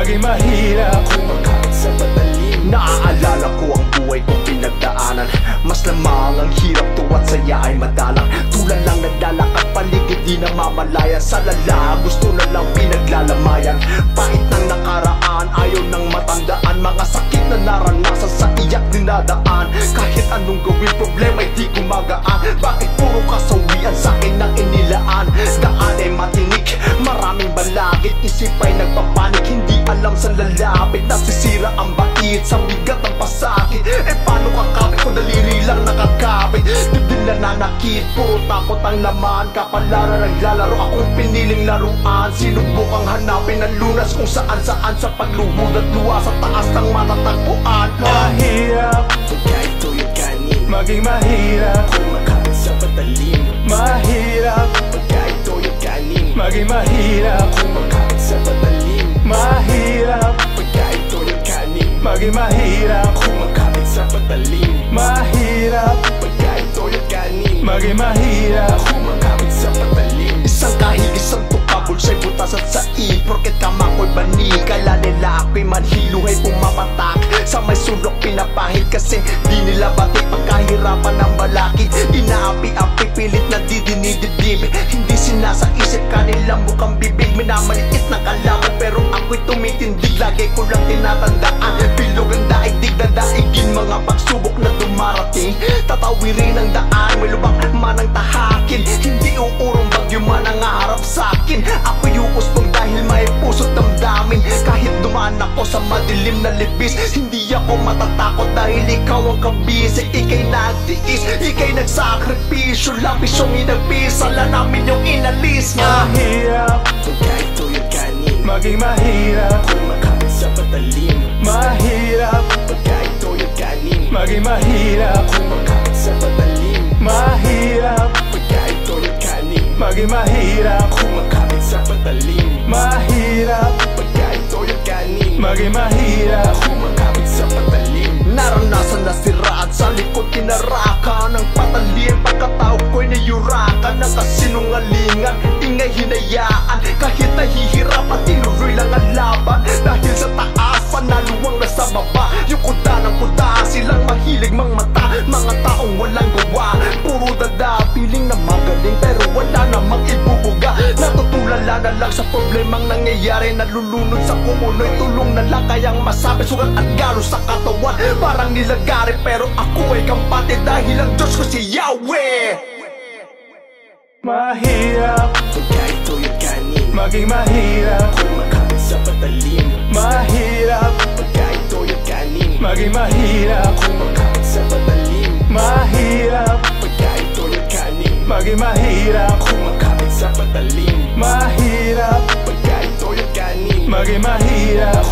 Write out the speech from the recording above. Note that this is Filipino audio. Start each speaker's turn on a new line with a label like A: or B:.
A: maging mahirap
B: kung makakit sa patalim.
C: Naaalala ko ang buhay kong pinagdaanan. Mas lamang ang hirap tuwa't saya ay madalang. Tulad lang naglalakad paligid di na mamalayan. Sa lala gusto na lang pinaglalamayan. Pahit ng nakaraan ayaw nang matandaan. Mga sakit na naranasan sa iyak dinadaan. Kahit anong gawin problema ay di gumagaan. Bakit puro kasawian sa akin ang inilaan? Daan ay matinik, maraming balakid. Isip ay nagpapanik, hindi alam saan lalapit. Nasisira ang bait sa bigat ng pasakit. Paano kakapit ko daliri lang nakakapit? Dibdib na nanakit, puro takot ang laman. Kapalaran naglalaro akong piniling laruan. Sinubukang hanapin ang lunas kung saan-saan. Sa pagluhod at luwa sa taas ng matatagpuan.
A: Mahirap
B: Pagkain to'y kanin,
A: maging mahirap
B: kung makakit sa patalim.
A: Mahirap
B: Pagkain to'y kanin,
A: maging mahirap
B: kung makakit sa patalim.
A: Mahirap
B: Pagkain to'y kanin,
A: maging mahirap
B: kung makakit sa patalim.
A: Mahirap
B: Pagkain to'y kanin,
A: maging mahirap
B: kung makakit sa patalim.
C: Isang kahig, isang tukabol siya'y butas at saig. Porket kama ko'y bani, kala nila ako'y manhiluhay pumapatak. Sa may sulok pinapahid kasi di nila batik. Pagkahirapan ng balakid, inaapi-api pilit na di dinidibdib. Hindi sinasa isip kanilang bukang bibig. Minamaliit ng kalaman pero ako'y tumitindig. Lagi ko lang tinatandaan, bilog ang daigdig na daigin. Mga pagsubok na dumarating, tatawirin ang daan. May lubak man ang tahakin, hindi uurong bagyo man ang harap sa'kin. Ako'y uusbong dahil may puso't damdamin. Kahit dumaan ako sa madilim na libis, hindi ako matatakot dahil ikaw ang kabisig. Ika'y nagtiis, ika'y nagsakripisyo. Labisyong inagpis, sala namin yung inalis.
A: Mahirap
B: Pagkain to'y kanin,
A: maging mahirap
B: kung makakit sa patalim.
A: Mahirap
B: Pagkain to'y kanin,
A: maging mahirap
B: kung makakit sa patalim.
A: Mahirap
B: Pagkain to'y kanin,
A: maging mahirap
B: kung makakit sa patalim.
A: Mahirap
B: Pagkain to'y kanin,
A: maging mahirap
B: kung makakit sa patalim.
C: Naranasan na siraan sa likod kinarakan ng patalim. Pagkatao ko'y niyurakan ng kasinungalingan. Ingay hinayaan kahit nahihirapan, tinuloy lang ang laban. Dahil sa taas panaluwang nasa baba. Yung kuda ng kuda, silang mahilig mang mata. Mga taong walang gawa, puro dada, piling na magaling pero wala namang ibubuga. Natutulala na lang sa problemang nangyayari. Nalulunod sa kumunoy, tulong na lang kayang masabi. Sugat at galo sa katawan, parang nilagari pero ako ay kampante dahil ang Diyos ko si Yahweh.
A: Mahirap
B: Pagkain to'y kanin,
A: maging mahirap
B: kung makakit sa patalim.
A: Mahirap
B: Pagkain to'y kanin,
A: maging mahirap
B: kung makakit sa patalim.
A: Mahirap
B: Pagkain to'y kanin,
A: maging mahirap
B: kung makakit sa patalim.
A: Mahirap
B: Pagkain to'y kanin,
A: maging mahirap